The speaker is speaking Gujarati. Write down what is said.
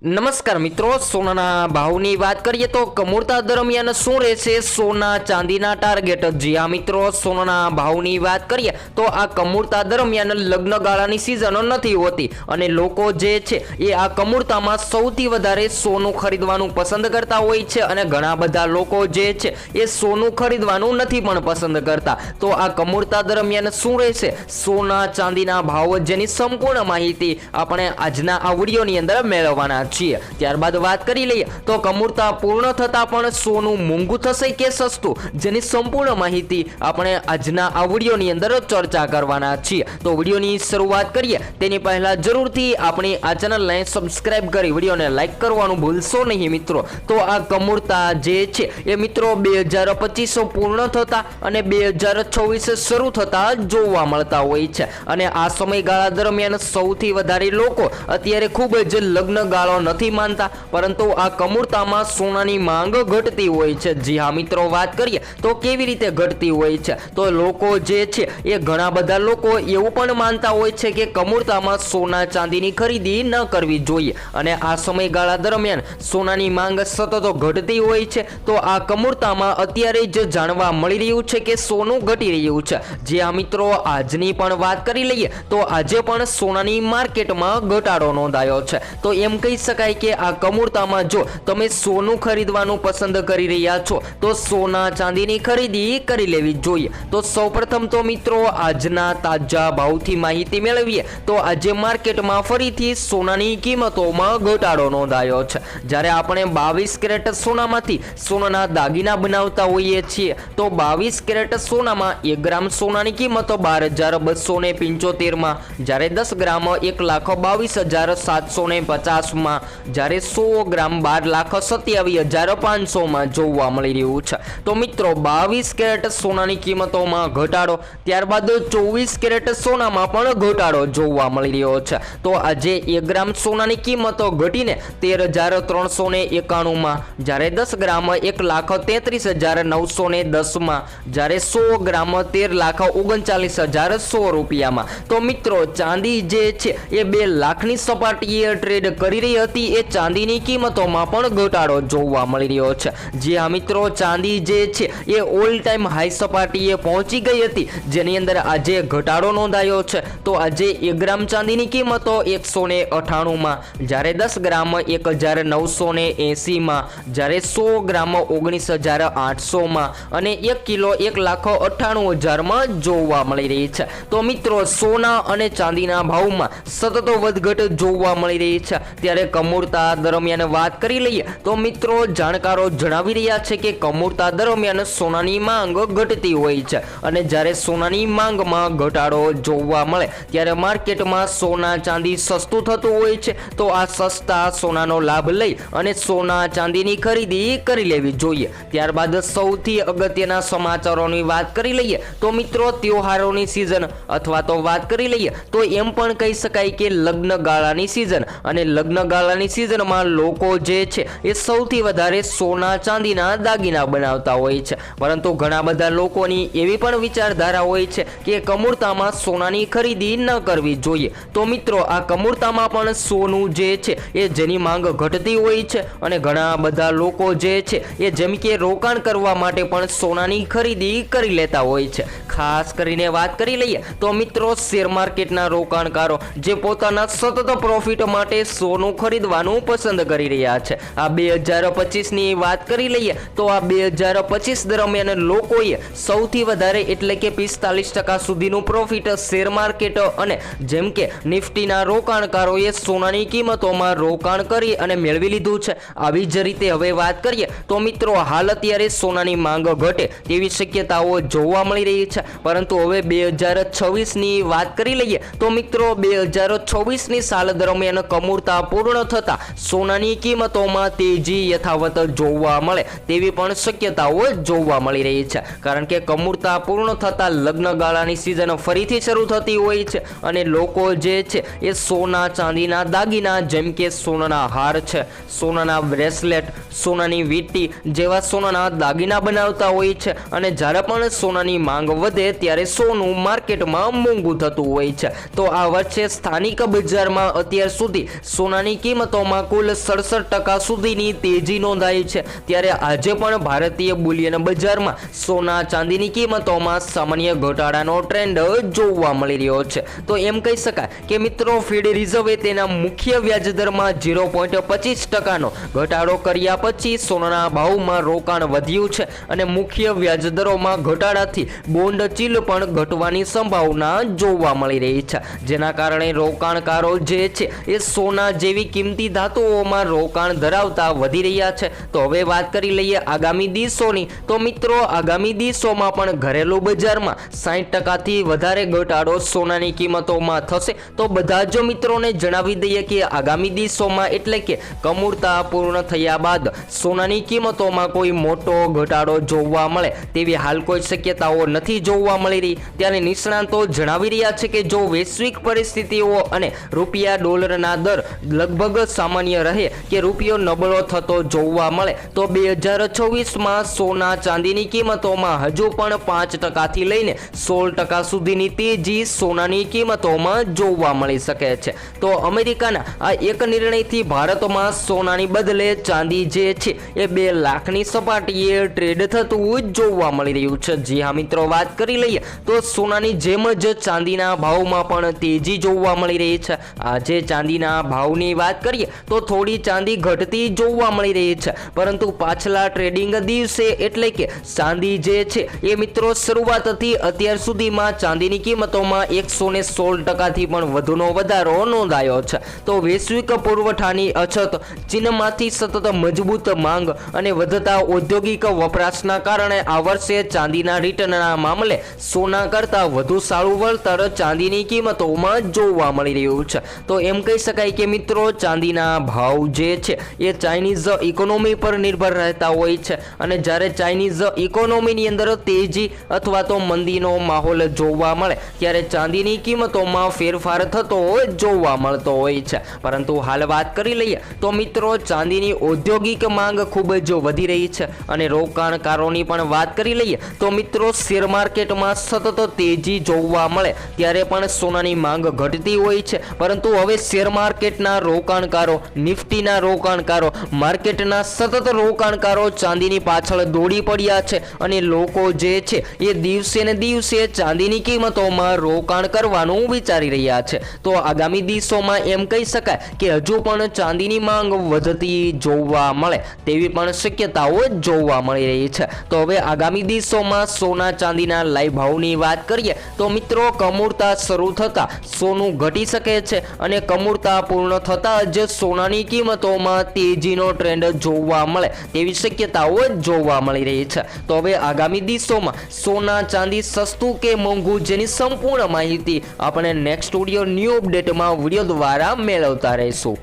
નમસ્કાર મિત્રો, સોનાના ભાવની વાત કરીએ તો કમૂરતા દરમિયાન શું રહેશે સોના ચાંદીના ટાર્ગેટ? જી હા મિત્રો, સોનાના ભાવની વાત કરીએ તો આ કમૂરતા દરમિયાન લગ્ન ગાળાની સિઝન નથી હોતી અને લોકો જે છે એ આ કમૂરતામાં સૌથી વધારે સોનું ખરીદવાનું પસંદ કરતા હોય છે અને ઘણા બધા લોકો જે છે એ સોનું ખરીદવાનું નથી પણ પસંદ કરતા. તો આ કમૂરતા દરમિયાન શું રહેશે સોના ચાંદીના ભાવ, જેની સંપૂર્ણ માહિતી આપણે આજના આ વિડીયોની અંદર મેળવવાના છીએ. ત્યારબાદ વાત કરી લઈએ તો કમૂરતા પૂર્ણ થતા પણ સોનું મોંઘું થશે કે સસ્તું, જેની સંપૂર્ણ માહિતી આપણે આજના આ વિડીયોની અંદર ચર્ચા કરવાના છીએ. તો વિડીયોની શરૂઆત કરીએ તેની પહેલા જરૂરથી આપણી આ ચેનલને સબસ્ક્રાઇબ કરી વિડીયોને લાઈક કરવાનું ભૂલશો નહીં મિત્રો. તો આ કમૂરતા જે છે એ મિત્રો 2025 પૂર્ણ થતા અને 2026 શરૂ થતા જોવા મળતા હોય છે અને આ સમયગાળા દરમિયાન સૌથી વધારે લોકો અત્યારે ખૂબ જ લગ્ન ગાળો નથી માનતા, પરંતુ આ કમૂરતામાં સોનાની માંગ ઘટતી હોય છે. જી હા મિત્રો, વાત કરીએ તો કેવી રીતે ઘટતી હોય છે તો લોકો જે છે એ ઘણા બધા લોકો એવું પણ માનતા હોય છે કે કમૂરતામાં સોના ચાંદીની ખરીદી ન કરવી જોઈએ અને આ સમયગાળા દરમિયાન સોનાની માંગ સતત ઘટતી હોય છે. તો આ કમૂરતામાં અત્યારે જ જાણવા મળી રહ્યું છે કે સોનું ઘટી રહ્યું છે. જે આ મિત્રો આજની પણ વાત કરી લઈએ તો આજે પણ સોનાની માર્કેટમાં ઘટાડો નોંધાયો છે. તો એમ કહી શકાય કે આ કમૂરતામાં જો તમે સોનું ખરીદવાનું પસંદ કરી રહ્યા છો તો સોના ચાંદીની ખરીદી કરી લેવી જોઈએ. તો સૌપ્રથમ તો મિત્રો આજના તાજા ભાવથી માહિતી મેળવીએ તો આજે માર્કેટમાં ફરીથી સોનાની કિંમતોમાં ઘટાડો નોંધાયો છે. જ્યારે આપણે 22 કેરેટ સોનામાંથી સોનાના દાગીના બનાવતા હોઈએ છીએ તો 22 કેરેટ સોનામાં 1 ગ્રામ સોનાની કિંમત 12,275 માં, જ્યારે 10 ગ્રામ 1,22,750 માં, જ્યારે 100 ગ્રામ 12,27,500 માં જોવા મળી રહ્યું છે. તો મિત્રો 22 કેરેટ સોનાની કિંમતોમાં ઘટાડો, ત્યારબાદ 24 કેરેટ સોનામાં પણ ઘટાડો જોવા મળી રહ્યો છે. તો આજે 1 ગ્રામ સોનાની કિંમતો ઘટીને 13,391 માં, જ્યારે 10 ગ્રામ 1,33,910 માં, જ્યારે 100 ગ્રામ 13,39,100 રૂપિયામાં. તો મિત્રો ચાંદી જે છે એ 2 લાખની સપાટીએ ટ્રેડ કરી રહી હતી, એ ચાંદીની કિંમતોમાં પણ ઘટાડો જોવા મળી રહ્યો છે. જે આ મિત્રો ચાંદી જે છે એ ઓલ ટાઈમ હાઈ સપાટીએ પહોંચી ગઈ હતી, જેની અંદર આજે ઘટાડો નોંધાયો છે. તો આજે 1 ગ્રામ ચાંદીની કિંમતો 198 માં, જ્યારે 10 ગ્રામ 1,980 માં, જ્યારે 100 ગ્રામ 19,800 માં અને 1 કિલો 1,98,000 માં જોવા મળી રહી છે. તો મિત્રો સોના અને ચાંદીના ભાવમાં સતત વધઘટ જોવા મળી રહી છે. ત્યારે કમૂરતા દરમિયાન વાત કરી લઈએ તો મિત્રો જાણકારો જણાવી રહ્યા છે કે કમૂરતા દરમિયાન સોનાની માંગ ઘટતી હોય છે અને જ્યારે સોનાની માંગમાં ઘટાડો જોવા મળે ત્યારે માર્કેટમાં સોના ચાંદી સસ્તું થતું હોય છે. તો આ સસ્તા સોનાનો લાભ લઈ અને સોના ચાંદીની ખરીદી કરી લેવી જોઈએ. ત્યારબાદ સૌથી અગત્યના સમાચારોની વાત કરી લઈએ તો મિત્રો તહેવારોની સિઝન અથવા તો વાત કરી લઈએ તો એમ પણ કહી શકાય કે લગ્ન ગાળાની સિઝન અને લગ્ન ગાળાની સિઝનમાં લોકો જે છે એ સૌથી વધારે સોના ચાંદીના દાગીના બનાવતા હોય છે, પરંતુ ઘણા બધા લોકોની એવી પણ વિચારધારા હોય છે કે કમૂરતામાં સોનાની ખરીદી ન કરવી જોઈએ. તો મિત્રો આ કમૂરતામાં પણ સોનું જે છે એ જેની માંગ ઘટતી હોય છે અને ઘણા બધા લોકો જે છે એ જેમ કે રોકાણ કરવા માટે પણ સોનાની ખરીદી કરી લેતા હોય છે. ખાસ કરીને વાત કરી લઈએ તો મિત્રો શેર માર્કેટના રોકાણકારો જે પોતાના સતત પ્રોફિટ માટે સોનું ખરીદવાનું પસંદ કરી રહ્યા છે. આ 2025ની વાત કરી લઈએ તો આ 2025 દરમિયાન લોકોએ સૌથી વધારે એટલે કે 45% સુધીનું પ્રોફિટ શેર માર્કેટ અને જેમ કે નિફ્ટીના રોકાણકારોએ સોનાની કિંમતોમાં રોકાણ કરી અને મેળવી લીધું છે. આવી જ રીતે હવે વાત કરીએ તો મિત્રો હાલ અત્યારે સોનાની માંગ ઘટે તેવી શક્યતાઓ જોવા મળી રહી છે, પરંતુ હવે 2026ની વાત કરી લઈએ તો મિત્રો 2026ની સાલ દરમિયાન કમૂરતા પૂર્ણ થતા સોનાની કિંમતોમાં તેજી યથાવત જોવા મળે તેવી પણ શક્યતાઓ જોવા મળી રહી છે. કારણ કે કમૂરતા પૂર્ણ થતા લગ્ન ગાળાની સિઝન ફરીથી શરૂ થતી હોય છે અને લોકો જે છે એ સોના ચાંદીના દાગીના જેમ કે સોનાના હાર છે, સોનાના બ્રેસલેટ, સોનાની વીંટી જેવા સોનાના દાગીના બનાવતા હોય છે અને જ્યારે પણ સોનાની માંગ વધે ત્યારે સોનું માર્કેટમાં મોંઘું થતું હોય છે. તો આ વર્ષે સ્થાનિક બજારમાં અત્યાર સુધી સોનાની કિંમત કિંમતોમાં કુલ 67% સુધીની તેજી નોંધાઈ છે। ત્યારે આજે પણ ભારતીય બુલિયન બજારમાં સોના ચાંદીની કિંમતોમાં સામાન્ય ઘટાડાનો ટ્રેન્ડ જોવા મળી રહ્યો છે। તો એમ કહી શકાય કે મિત્રો ફેડ રિઝર્વે તેના મુખ્ય વ્યાજદરમાં 0.25%નો ઘટાડો કર્યા પછી સોનાના ભાવમાં રોકાણ વધ્યું છે અને મુખ્ય વ્યાજદરોમાં ઘટાડાથી બોન્ડ ચીલ પણ ઘટવાની સંભાવના જોવા મળી રહી છે, જેના કારણે રોકાણકારો જે છે એ સોના જેવી કિંમતી ધાતુઓમાં રોકાણ ધરાવતા વધી રહ્યા છે। તો હવે વાત કરી લઈએ આગામી દિવસોની। તો મિત્રો આગામી દિવસોમાં પણ ઘરેલું બજારમાં 60%થી વધારે ઘટાડો સોનાની કિંમતોમાં થશે। તો બધા જ મિત્રોને જણાવી દઈએ કે આગામી દિવસોમાં એટલે કે કમૂરતા પૂર્ણ થયા બાદ સોનાની કિંમતોમાં કોઈ મોટો ઘટાડો જોવા મળે તેવી હાલ કોઈ શક્યતાઓ નથી જોવા મળી રહી। ત્યારે નિષ્ણાંતો જણાવી રહ્યા છે કે જો વૈશ્વિક પરિસ્થિતિઓ અને રૂપિયા ડોલરના દર લગભગ સામાન્ય રહે કે રૂપિયો નબળો થતો જોવા મળે તો 2026માં સોના ચાંદીની કિંમતોમાં હજુ પણ 5%થી લઈને 16% સુધીની તેજી સોનાની કિંમતોમાં જોવા મળી શકે છે। તો અમેરિકાના આ એક નિર્ણયથી ભારતમાં સોનાની બદલે ચાંદી જે છે એ 2 લાખની સપાટીએ ટ્રેડ થતું જોવા મળી રહ્યું છે। જી હા મિત્રો, વાત કરી લઈએ તો સોનાની જેમ જ ચાંદીના ભાવમાં પણ તેજી જોવા મળી રહી છે। આજે ચાંદીના ભાવની વાત કરીએ તો થોડી ચાંદી ઘટતી જોવા મળી રહી છે, પરંતુ પાછલા ટ્રેડિંગ દિવસે એટલે કે ચાંદી જે છે એ મિત્રો શરૂઆતથી અત્યાર સુધીમાં ચાંદીની કિંમતોમાં 116%થી પણ વધુનો વધારો નોંધાયો છે। તો વૈશ્વિક પુરવઠાની અછત, ચીનમાંથી સતત મજબૂત માંગ અને વધતા ઔદ્યોગિક વપરાશના કારણે આ વર્ષે ચાંદીના રિટર્નના મામલે સોના કરતાં વધુ સારું વળતર ચાંદીની કિંમતોમાં જોવા મળી રહ્યું છે। તો એમ કહી શકાય કે મિત્રો ચાંદીના ભાવ જે છે એ ચાઇનીઝ ઇકોનોમી પર નિર્ભર રહેતા હોય છે અને જ્યારે ચાઇનીઝ ઇકોનોમીની અંદર તેજી અથવા તો મંદીનો માહોલ જોવા મળે ત્યારે ચાંદીની કિંમતોમાં ફેરફાર થતો જોવા મળતો હોય છે। પરંતુ હાલ વાત કરી લઈએ તો મિત્રો ચાંદીની ઔદ્યોગિક માંગ ખૂબ જ વધી રહી છે અને રોકાણકારોની પણ વાત કરી લઈએ તો મિત્રો શેર માર્કેટમાં સતત તેજી જોવા મળે ત્યારે પણ સોનાની માંગ ઘટતી હોય છે, પરંતુ હવે શેર માર્કેટના રોકાણકારો, નિફ્ટીના રોકાણકારો, માર્કેટના સતત રોકાણકારો ચાંદીની પાછળ દોડી પડ્યા છે અને લોકો જે છે એ દિવસે ને દિવસે ચાંદીની કિંમતોમાં રોકાણ કરવાનું વિચારી રહ્યા છે। તો આગામી દિવસોમાં એમ કહી શકાય કે હજુ પણ ચાંદીની માંગ વધતી જોવા મળે તેવી પણ શક્યતાઓ જોવા મળી રહી છે। તો હવે આગામી દિવસોમાં સોના ચાંદીના લાઈવ ભાવની વાત કરીએ તો મિત્રો કમૂરતા શરૂ થતાં સોનું ઘટી શકે છે અને કમૂરતા પૂર્ણ થતાં જ સોનાની કિંમતોમાં તેજીનો ટ્રેન્ડ જોવા મળે તેવી શક્યતાઓ જોવા મળી રહી છે। તો હવે આગામી દિવસોમાં સોના ચાંદી સસ્તું કે મોંઘું જેની સંપૂર્ણ માહિતી આપણે નેક્સ્ટ સ્ટુડિયો ન્યૂ અપડેટમાં વિડીયો દ્વારા મેળવતા રહીશું।